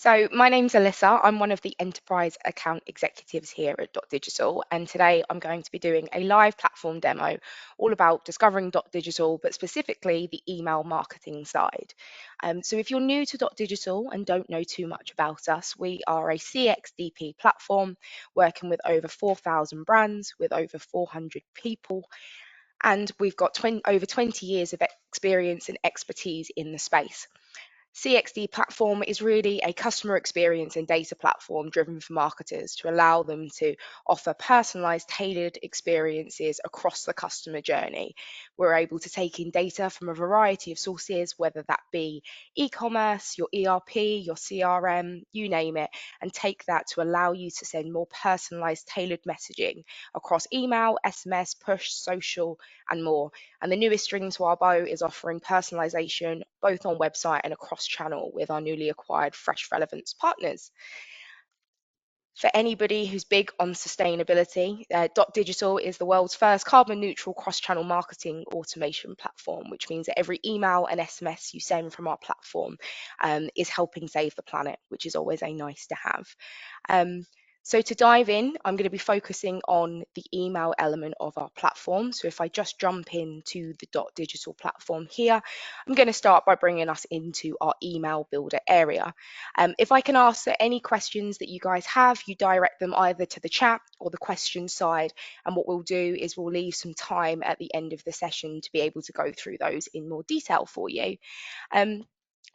So my name's Alyssa. I'm one of the enterprise account executives here at Dotdigital, and today I'm going to be doing a live platform demo all about discovering Dotdigital, but specifically the email marketing side. So if you're new to Dotdigital and don't know too much about us, we are a CXDP platform working with over 4,000 brands with over 400 people, and we've got over 20 years of experience and expertise in the space. CXD platform is really a customer experience and data platform driven for marketers to allow them to offer personalized, tailored experiences across the customer journey. We're able to take in data from a variety of sources, whether that be e-commerce, your ERP, your CRM, you name it, and take that to allow you to send more personalized, tailored messaging across email, SMS, push, social, and more. And the newest string to our bow is offering personalization both on website and across channel with our newly acquired Fresh Relevance partners. For anybody who's big on sustainability, Dotdigital is the world's first carbon neutral cross-channel marketing automation platform, which means that every email and SMS you send from our platform is helping save the planet, which is always a nice to have. Um, so to dive in, I'm going to be focusing on the email element of our platform. So if I just jump into the Dotdigital platform here, I'm going to start by bringing us into our email builder area. If I can answer any questions that you guys have, you direct them either to the chat or the question side. And what we'll do is we'll leave some time at the end of the session to be able to go through those in more detail for you. Um,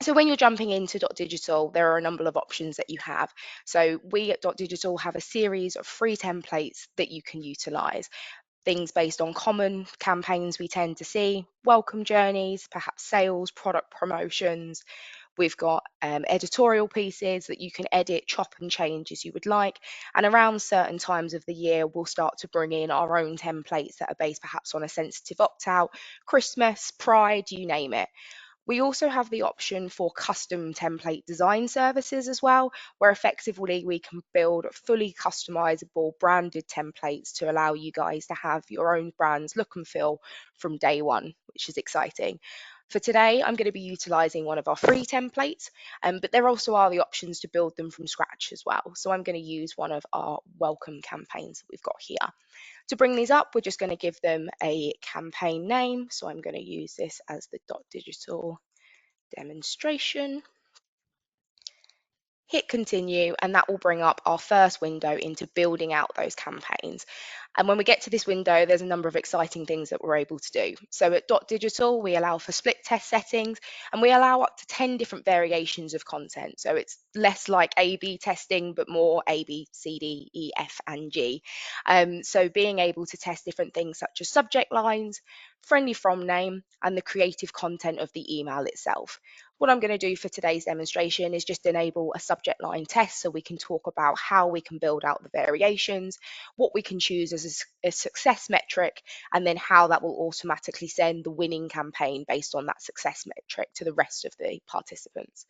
so when you're jumping into Dotdigital, there are a number of options that you have. So we at Dotdigital have a series of free templates that you can utilize. Things based on common campaigns we tend to see, welcome journeys, perhaps sales, product promotions. We've got editorial pieces that you can edit, chop and change as you would like. And around certain times of the year, we'll start to bring in our own templates that are based perhaps on a sensitive opt-out, Christmas, Pride, you name it. We also have the option for custom template design services as well, where effectively we can build fully customizable branded templates to allow you guys to have your own brand's look and feel from day one, which is exciting. For today, I'm going to be utilizing one of our free templates, but there also are the options to build them from scratch as well. So I'm going to use one of our welcome campaigns that we've got here. To bring these up, we're just going to give them a campaign name. So I'm going to use this as the Dotdigital demonstration. Hit continue, and that will bring up our first window into building out those campaigns. And when we get to this window, there's a number of exciting things that we're able to do. So at Dotdigital, we allow for split test settings, and we allow up to 10 different variations of content. So it's less like A/B testing, but more A, B, C, D, E, F, and G. So being able to test different things such as subject lines, friendly from name, and the creative content of the email itself. What I'm going to do for today's demonstration is just enable a subject line test so we can talk about how we can build out the variations, what we can choose as a success metric, and then how that will automatically send the winning campaign based on that success metric to the rest of the participants.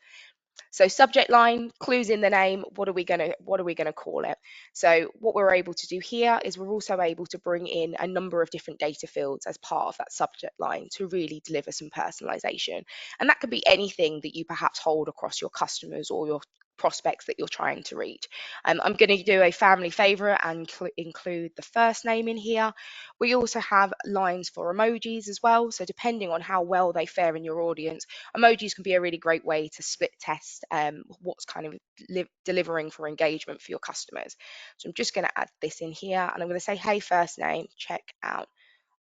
So subject line, clues in the name, what are we gonna call it? So what we're able to do here is we're also able to bring in a number of different data fields as part of that subject line to really deliver some personalization. And that could be anything that you perhaps hold across your customers or your prospects that you're trying to reach. I'm going to do a family favorite and include the first name in here. We also have lines for emojis as well. So depending on how well they fare in your audience, emojis can be a really great way to split test what's kind of delivering for engagement for your customers. So I'm just going to add this in here, and I'm going to say, hey, first name, check out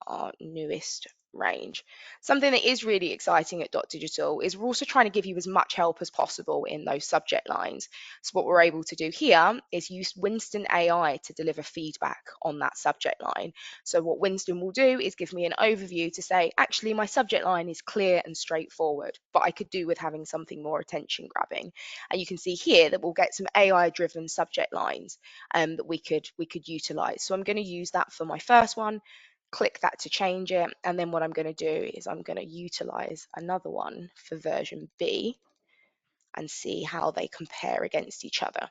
our newest range. Something that is really exciting at Dotdigital is we're also trying to give you as much help as possible in those subject lines. So what we're able to do here is use Winston AI to deliver feedback on that subject line. So what Winston will do is give me an overview to say, actually, my subject line is clear and straightforward, but I could do with having something more attention grabbing. And you can see here that we'll get some AI driven subject lines that we could utilize. So I'm going to use that for my first one, click that to change it, and then what I'm going to do is I'm going to utilize another one for version B and see how they compare against each other.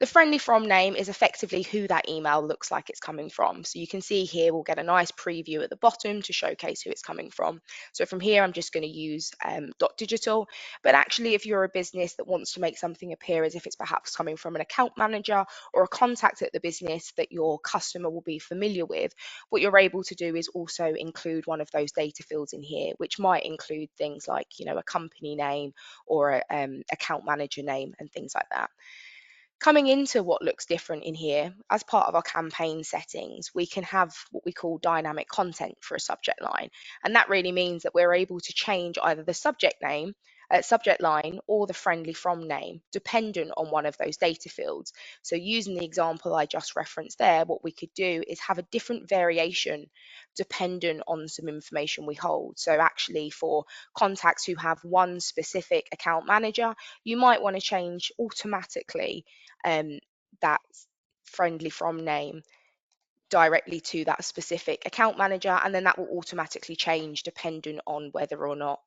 The friendly from name is effectively who that email looks like it's coming from. So you can see here, we'll get a nice preview at the bottom to showcase who it's coming from. So from here, I'm just going to use Dotdigital. But actually, if you're a business that wants to make something appear as if it's perhaps coming from an account manager or a contact at the business that your customer will be familiar with, what you're able to do is also include one of those data fields in here, which might include things like, a company name or a account manager name and things like that. Coming into what looks different in here, as part of our campaign settings, we can have what we call dynamic content for a subject line. And that really means that we're able to change either the subject line, or the friendly from name, dependent on one of those data fields. So using the example I just referenced there, what we could do is have a different variation dependent on some information we hold. So actually, for contacts who have one specific account manager, you might want to change automatically um, that friendly from name directly to that specific account manager, and then that will automatically change depending on whether or not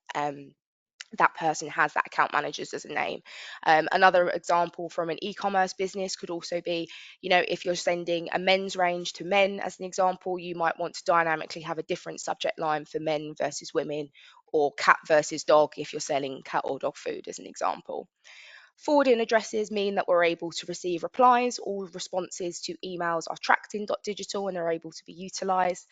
that person has that account managers as a name. Another example from an e-commerce business could also be, if you're sending a men's range to men as an example, you might want to dynamically have a different subject line for men versus women, or cat versus dog if you're selling cat or dog food as an example. Forwarding addresses mean that we're able to receive replies. All responses to emails are tracked in Dotdigital and are able to be utilized.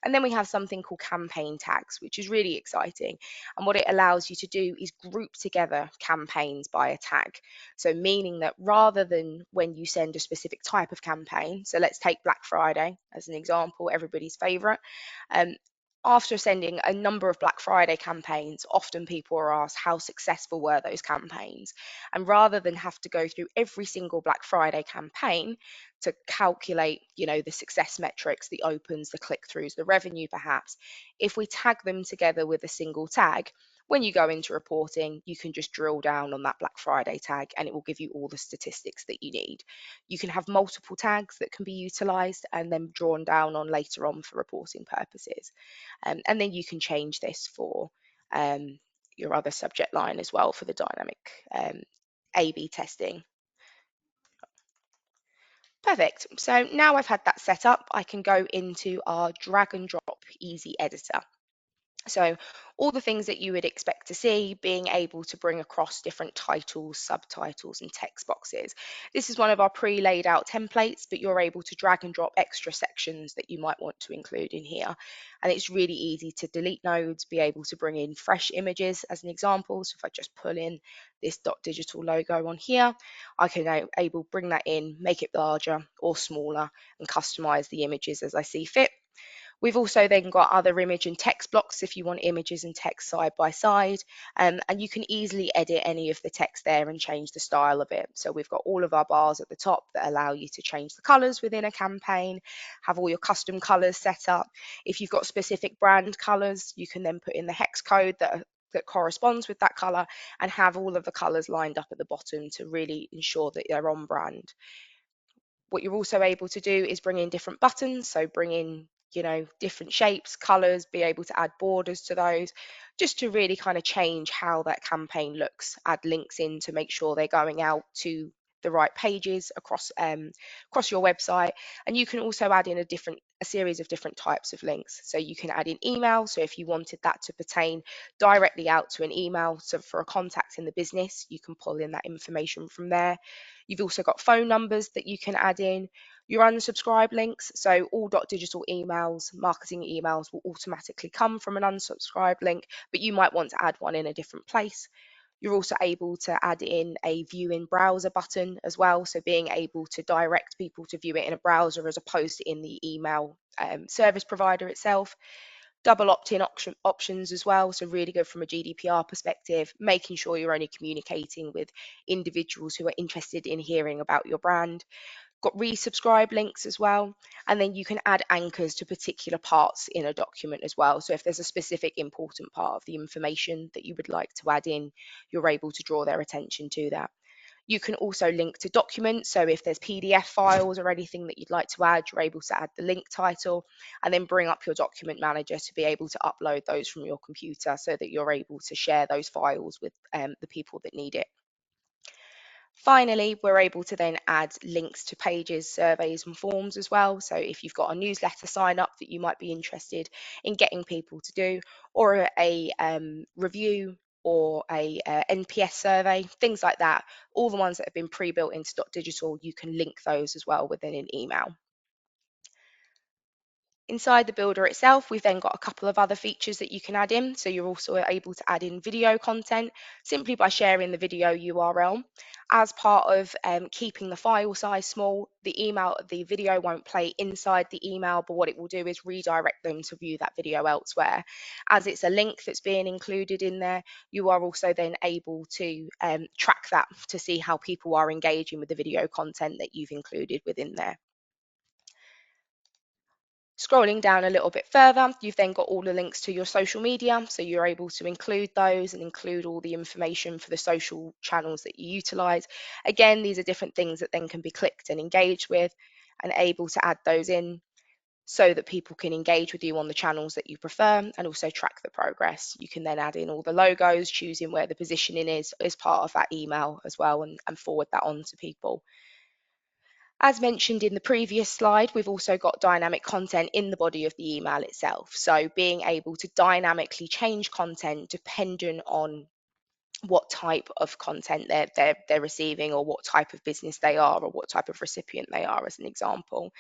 And then we have something called campaign tags, which is really exciting. And what it allows you to do is group together campaigns by a tag. So meaning that rather than when you send a specific type of campaign, so let's take Black Friday as an example, everybody's favorite. Um, After sending a number of Black Friday campaigns, often people are asked how successful were those campaigns. And rather than have to go through every single Black Friday campaign to calculate, the success metrics, the opens, the click-throughs, the revenue perhaps, if we tag them together with a single tag, when you go into reporting, you can just drill down on that Black Friday tag and it will give you all the statistics that you need. You can have multiple tags that can be utilized and then drawn down on later on for reporting purposes. And then you can change this for your other subject line as well for the dynamic A/B testing. Perfect. So now I've had that set up, I can go into our drag and drop easy editor. So all the things that you would expect to see, being able to bring across different titles, subtitles, and text boxes. This is one of our pre-laid out templates, but you're able to drag and drop extra sections that you might want to include in here. And it's really easy to delete nodes, be able to bring in fresh images as an example. So if I just pull in this Dotdigital logo on here, I can now able bring that in, make it larger or smaller, and customize the images as I see fit. We've also then got other image and text blocks if you want images and text side by side, and you can easily edit any of the text there and change the style of it. So we've got all of our bars at the top that allow you to change the colors within a campaign, have all your custom colors set up. If you've got specific brand colors, you can then put in the hex code that corresponds with that color and have all of the colors lined up at the bottom to really ensure that they're on brand. What you're also able to do is bring in different buttons, so bring in, different shapes, colors, be able to add borders to those, just to really kind of change how that campaign looks. Add links in to make sure they're going out to the right pages across your website. And you can also add in a series of different types of links. So you can add in email. So if you wanted that to pertain directly out to an email, so for a contact in the business, you can pull in that information from there. You've also got phone numbers that you can add in, your unsubscribe links. So all Dotdigital emails, marketing emails will automatically come from an unsubscribe link, but you might want to add one in a different place. You're also able to add in a view in browser button as well. So being able to direct people to view it in a browser as opposed to in the email service provider itself. Double opt-in options as well, so really good from a GDPR perspective, making sure you're only communicating with individuals who are interested in hearing about your brand. Got resubscribe links as well, and then you can add anchors to particular parts in a document as well. So if there's a specific important part of the information that you would like to add in, you're able to draw their attention to that. You can also link to documents. So if there's PDF files or anything that you'd like to add, you're able to add the link title and then bring up your document manager to be able to upload those from your computer so that you're able to share those files with the people that need it. Finally, we're able to then add links to pages, surveys, and forms as well. So if you've got a newsletter sign up that you might be interested in getting people to do, or a review, or a NPS survey, things like that, all the ones that have been pre-built into Dotdigital, you can link those as well within an email. Inside the builder itself, we've then got a couple of other features that you can add in. So you're also able to add in video content simply by sharing the video URL. As part of keeping the file size small, the video won't play inside the email, but what it will do is redirect them to view that video elsewhere. As it's a link that's being included in there, you are also then able to track that to see how people are engaging with the video content that you've included within there. Scrolling down a little bit further, you've then got all the links to your social media, so you're able to include those and include all the information for the social channels that you utilize. Again, these are different things that then can be clicked and engaged with, and able to add those in so that people can engage with you on the channels that you prefer and also track the progress. You can then add in all the logos, choosing where the positioning is as part of that email as well, and forward that on to people. As mentioned in the previous slide, we've also got dynamic content in the body of the email itself. So being able to dynamically change content depending on what type of content they're receiving, or what type of business they are, or what type of recipient they are, as an example.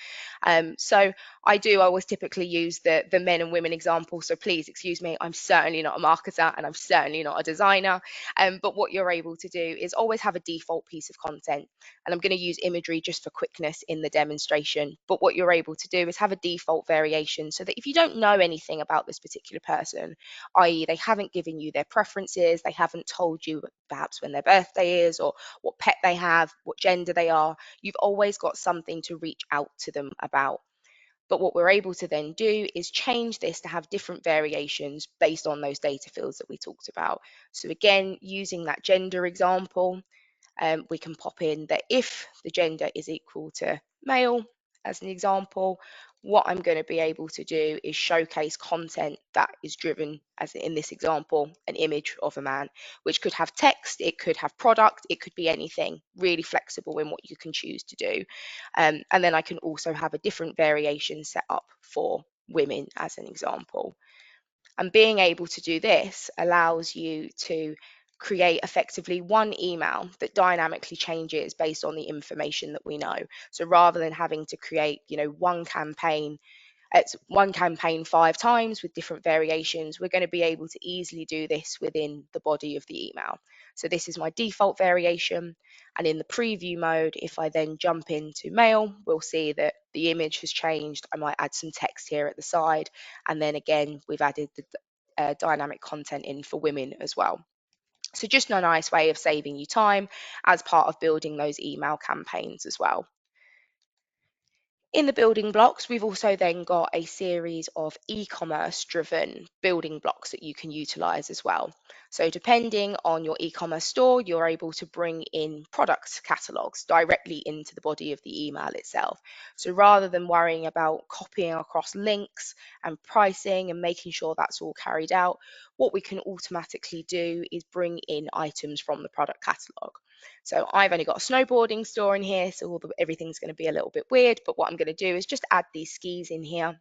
So I always typically use the men and women example, so please excuse me, I'm certainly not a marketer and I'm certainly not a designer, but what you're able to do is always have a default piece of content, and I'm going to use imagery just for quickness in the demonstration, but what you're able to do is have a default variation so that if you don't know anything about this particular person, i.e. they haven't given you their preferences, they haven't told you perhaps when their birthday is, or what pet they have, what gender they are, you've always got something to reach out to them about. But what we're able to then do is change this to have different variations based on those data fields that we talked about. So again, using that gender example, we can pop in that if the gender is equal to male, as an example, what I'm going to be able to do is showcase content that is driven, as in this example, an image of a man, which could have text, it could have product, it could be anything, really flexible in what you can choose to do. And then I can also have a different variation set up for women, as an example. And being able to do this allows you to create effectively one email that dynamically changes based on the information that we know. So rather than having to create, it's one campaign 5 times with different variations, we're going to be able to easily do this within the body of the email. So this is my default variation. And in the preview mode, if I then jump into mail, we'll see that the image has changed. I might add some text here at the side. And then again, we've added the dynamic content in for women as well. So just a nice way of saving you time as part of building those email campaigns as well. In the building blocks, we've also then got a series of e-commerce driven building blocks that you can utilize as well. So depending on your e-commerce store, you're able to bring in product catalogs directly into the body of the email itself. So rather than worrying about copying across links and pricing and making sure that's all carried out, what we can automatically do is bring in items from the product catalog. So I've only got a snowboarding store in here, so everything's going to be a little bit weird, but what I'm going to do is just add these skis in here,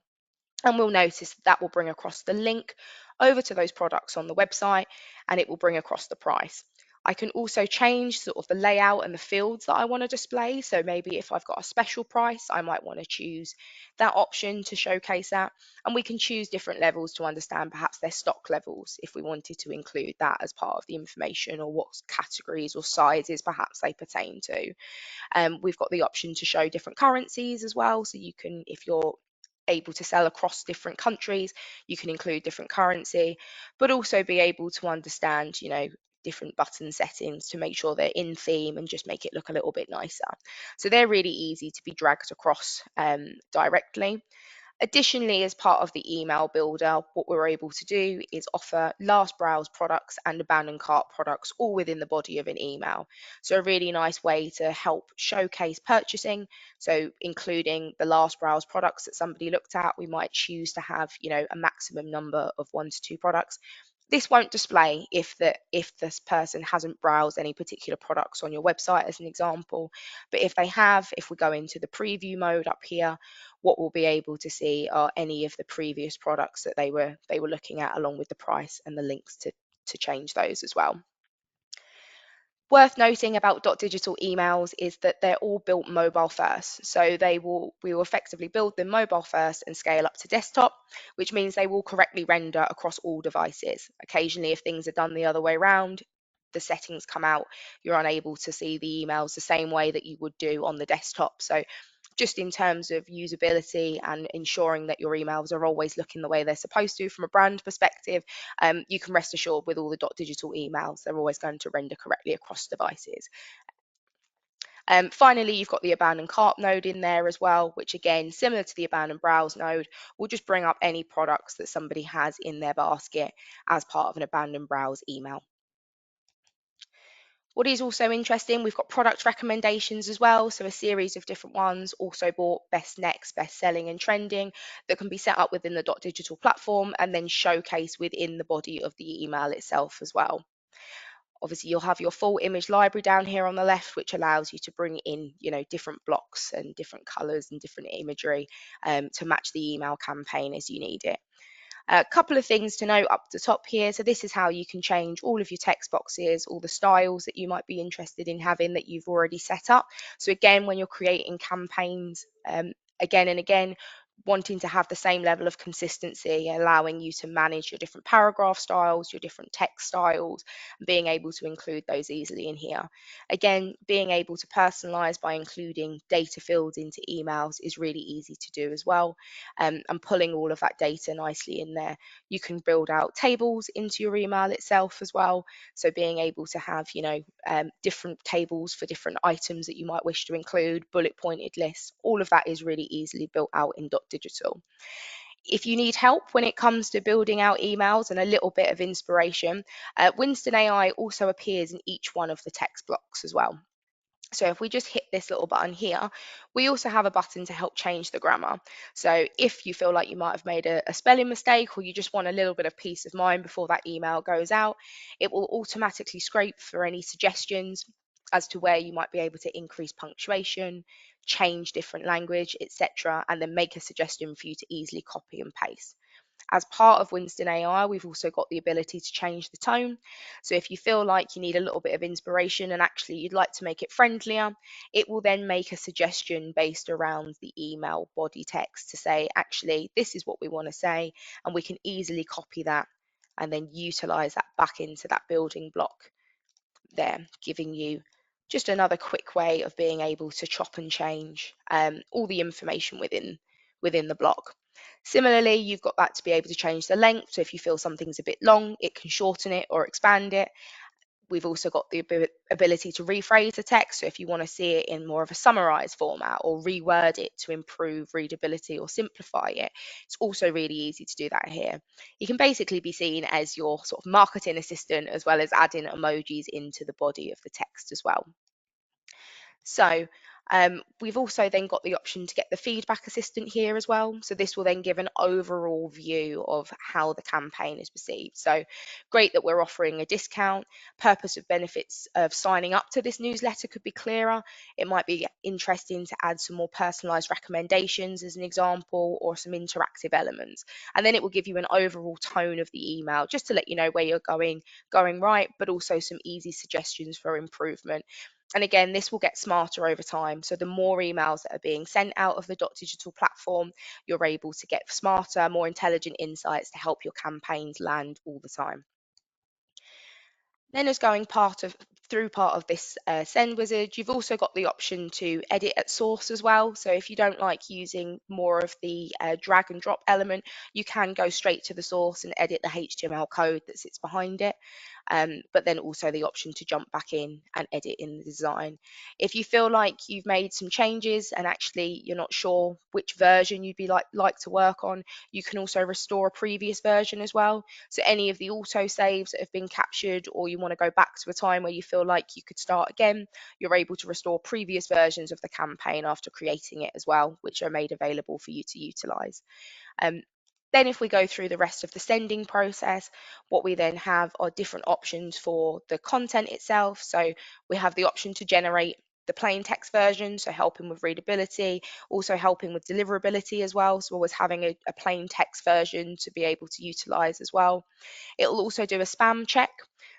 and we'll notice that will bring across the link over to those products on the website, and it will bring across the price. I can also change sort of the layout and the fields that I want to display. So maybe if I've got a special price, I might want to choose that option to showcase that. And we can choose different levels to understand perhaps their stock levels if we wanted to include that as part of the information, or what categories or sizes perhaps they pertain to. We've got the option to show different currencies as well. So you can, if you're able to sell across different countries, you can include different currency, but also be able to understand, different button settings to make sure they're in theme and just make it look a little bit nicer. So they're really easy to be dragged across directly. Additionally, as part of the email builder, what we're able to do is offer last browse products and abandoned cart products all within the body of an email. So a really nice way to help showcase purchasing. So including the last browse products that somebody looked at, we might choose to have, a maximum number of 1 to 2 products. This won't display if this person hasn't browsed any particular products on your website, as an example. But if they have, if we go into the preview mode up here, what we'll be able to see are any of the previous products that they were looking at, along with the price and the links to change those as well. Worth noting about Dotdigital emails is that they're all built mobile first. So we will effectively build them mobile first and scale up to desktop, which means they will correctly render across all devices. Occasionally, if things are done the other way around, the settings come out, you're unable to see the emails the same way that you would do on the desktop. So just in terms of usability and ensuring that your emails are always looking the way they're supposed to from a brand perspective, you can rest assured with all the Dotdigital emails, they're always going to render correctly across devices. Finally, you've got the abandoned cart node in there as well, which again, similar to the abandoned browse node, will just bring up any products that somebody has in their basket as part of an abandoned browse email. What is also interesting, we've got product recommendations as well, so a series of different ones, also bought, best next, best selling and trending, that can be set up within the Dotdigital platform and then showcased within the body of the email itself as well. Obviously, you'll have your full image library down here on the left, which allows you to bring in, different blocks and different colors and different imagery to match the email campaign as you need it. A couple of things to note up the top here. So this is how you can change all of your text boxes, all the styles that you might be interested in having that you've already set up. So again, when you're creating campaigns, again and again, wanting to have the same level of consistency, allowing you to manage your different paragraph styles, your different text styles, and being able to include those easily in here. Again, being able to personalize by including data fields into emails is really easy to do as well, and pulling all of that data nicely in there. You can build out tables into your email itself as well. So being able to have, different tables for different items that you might wish to include, bullet pointed lists, all of that is really easily built out in Dotdigital. If you need help when it comes to building out emails and a little bit of inspiration, Winston AI also appears in each one of the text blocks as well. So if we just hit this little button here, we also have a button to help change the grammar. So if you feel like you might have made a spelling mistake, or you just want a little bit of peace of mind before that email goes out, it will automatically scrape for any suggestions as to where you might be able to increase punctuation, change different language, etc., and then make a suggestion for you to easily copy and paste. As part of Winston AI, we've also got the ability to change the tone. So if you feel like you need a little bit of inspiration and actually you'd like to make it friendlier, it will then make a suggestion based around the email body text to say, actually, this is what we want to say, and we can easily copy that and then utilize that back into that building block there, giving you just another quick way of being able to chop and change all the information within the block. Similarly, you've got that to be able to change the length. So if you feel something's a bit long, it can shorten it or expand it. We've also got the ability to rephrase the text. So if you want to see it in more of a summarized format or reword it to improve readability or simplify it, it's also really easy to do that here. You can basically be seen as your sort of marketing assistant, as well as adding emojis into the body of the text as well. So we've also then got the option to get the feedback assistant here as well. So this will then give an overall view of how the campaign is perceived. So great that we're offering a discount. Purpose of benefits of signing up to this newsletter could be clearer. It might be interesting to add some more personalized recommendations as an example, or some interactive elements. And then it will give you an overall tone of the email just to let you know where you're going right, but also some easy suggestions for improvement. And again, this will get smarter over time. So the more emails that are being sent out of the Dotdigital platform, you're able to get smarter, more intelligent insights to help your campaigns land all the time. Then as going part of this send wizard, you've also got the option to edit at source as well. So if you don't like using more of the drag and drop element, you can go straight to the source and edit the HTML code that sits behind it. But then also the option to jump back in and edit in the design. If you feel like you've made some changes and actually you're not sure which version you'd be like to work on, you can also restore a previous version as well. So any of the auto saves that have been captured, or you want to go back to a time where you feel like you could start again, you're able to restore previous versions of the campaign after creating it as well, which are made available for you to utilize. Um, Then if we go through the rest of the sending process, what we then have are different options for the content itself. So we have the option to generate the plain text version, so helping with readability, also helping with deliverability as well. So always having a plain text version to be able to utilize as well. It will also do a spam check.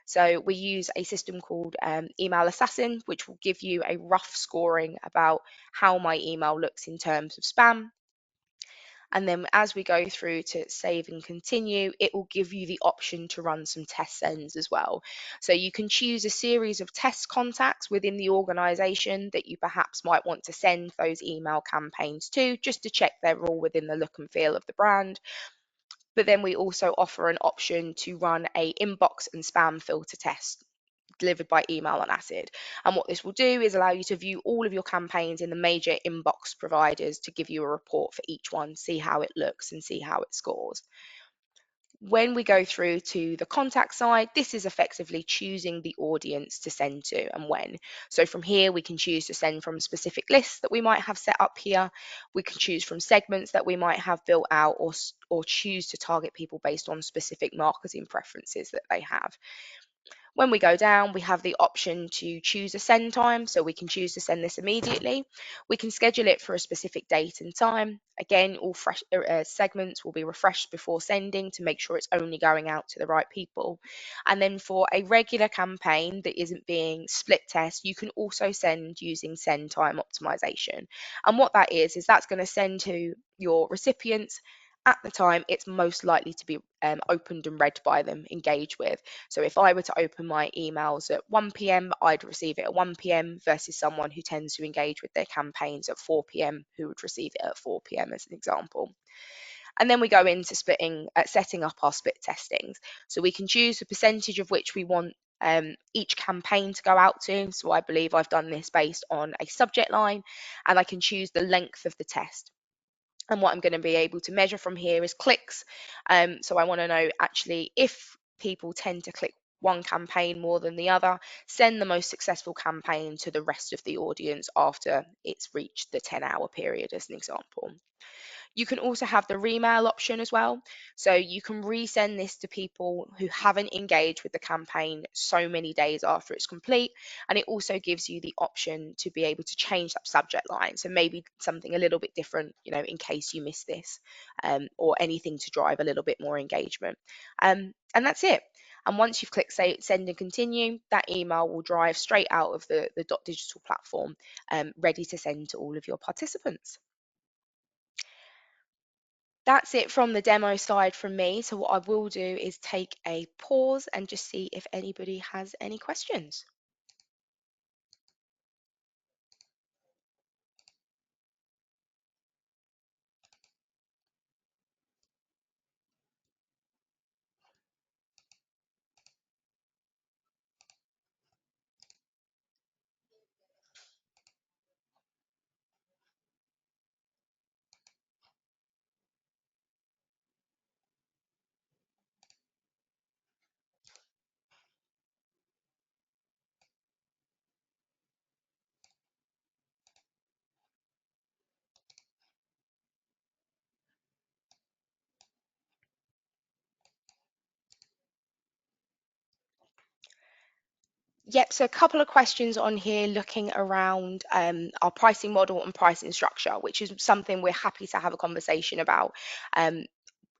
So we use a system called Email Assassin, which will give you a rough scoring about how my email looks in terms of spam. And then as we go through to save and continue, it will give you the option to run some test sends as well. So you can choose a series of test contacts within the organization that you perhaps might want to send those email campaigns to, just to check they're all within the look and feel of the brand. But then we also offer an option to run a inbox and spam filter test delivered by email and acid. And what this will do is allow you to view all of your campaigns in the major inbox providers to give you a report for each one, see how it looks and see how it scores. When we go through to the contact side, this is effectively choosing the audience to send to and when. So from here, we can choose to send from specific lists that we might have set up here. We can choose from segments that we might have built out, or choose to target people based on specific marketing preferences that they have. When we go down, we have the option to choose a send time, so we can choose to send this immediately. We can schedule it for a specific date and time. Again, all fresh segments will be refreshed before sending to make sure it's only going out to the right people. And then for a regular campaign that isn't being split test, you can also send using send time optimization. And what that is that's going to send to your recipients at the time it's most likely to be opened and read by them, engaged with. So if I were to open my emails at 1 p.m., I'd receive it at 1 p.m. versus someone who tends to engage with their campaigns at 4 p.m. who would receive it at 4 p.m. as an example. And then we go into setting up our split testings. So we can choose the percentage of which we want each campaign to go out to. So I believe I've done this based on a subject line, and I can choose the length of the test. And what I'm going to be able to measure from here is clicks. So I want to know actually if people tend to click one campaign more than the other, send the most successful campaign to the rest of the audience after it's reached the 10-hour period, as an example. You can also have the remail option as well. So you can resend this to people who haven't engaged with the campaign so many days after it's complete. And it also gives you the option to be able to change that subject line. So maybe something a little bit different, in case you miss this, or anything to drive a little bit more engagement. And that's it. And once you've clicked say, send and continue, that email will drive straight out of the Dotdigital platform, ready to send to all of your participants. That's it from the demo side from me. So what I will do is take a pause and just see if anybody has any questions. Yep, so a couple of questions on here looking around our pricing model and pricing structure, which is something we're happy to have a conversation about. Um,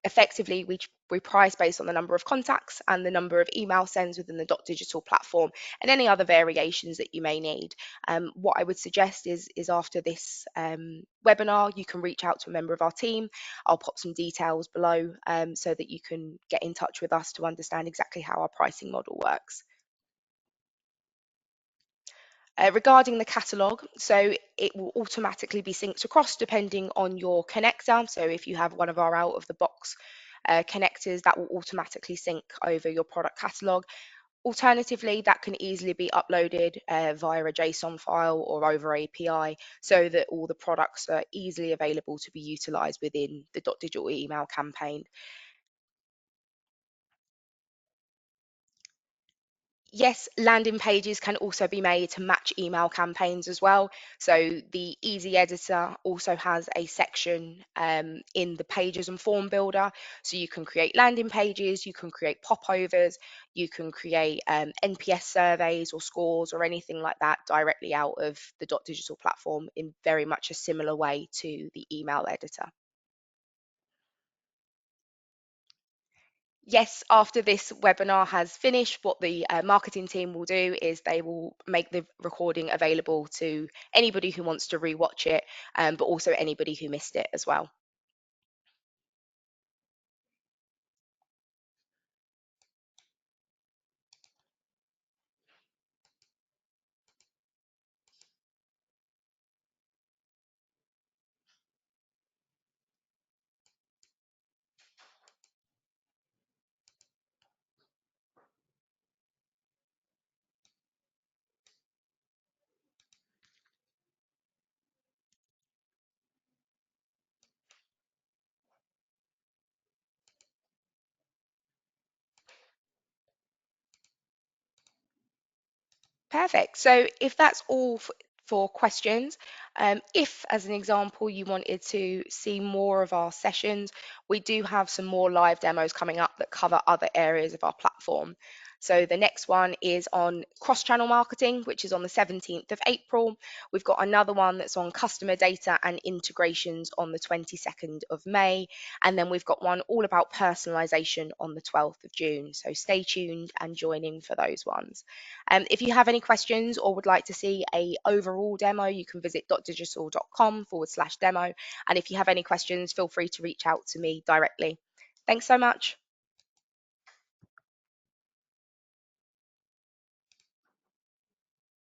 Effectively, we price based on the number of contacts and the number of email sends within the Dotdigital platform, and any other variations that you may need. What I would suggest is after this webinar, you can reach out to a member of our team. I'll pop some details below, so that you can get in touch with us to understand exactly how our pricing model works. Regarding the catalog, so it will automatically be synced across depending on your connector. So if you have one of our out of the box connectors, that will automatically sync over your product catalog. Alternatively, that can easily be uploaded via a JSON file or over API, so that all the products are easily available to be utilized within the Dotdigital email campaign. Yes, landing pages can also be made to match email campaigns as well. So the Easy Editor also has a section in the Pages and Form Builder. So you can create landing pages, you can create popovers, you can create NPS surveys or scores or anything like that directly out of the Digital platform in very much a similar way to the email editor. Yes, after this webinar has finished, what the marketing team will do is they will make the recording available to anybody who wants to rewatch it, but also anybody who missed it as well. Perfect. So if that's all for questions, if, as an example, you wanted to see more of our sessions, we do have some more live demos coming up that cover other areas of our platform. So the next one is on cross-channel marketing, which is on the 17th of April. We've got another one that's on customer data and integrations on the 22nd of May. And then we've got one all about personalization on the 12th of June. So stay tuned and join in for those ones. If you have any questions or would like to see a overall demo, you can visit dotdigital.com/demo. And if you have any questions, feel free to reach out to me directly. Thanks so much.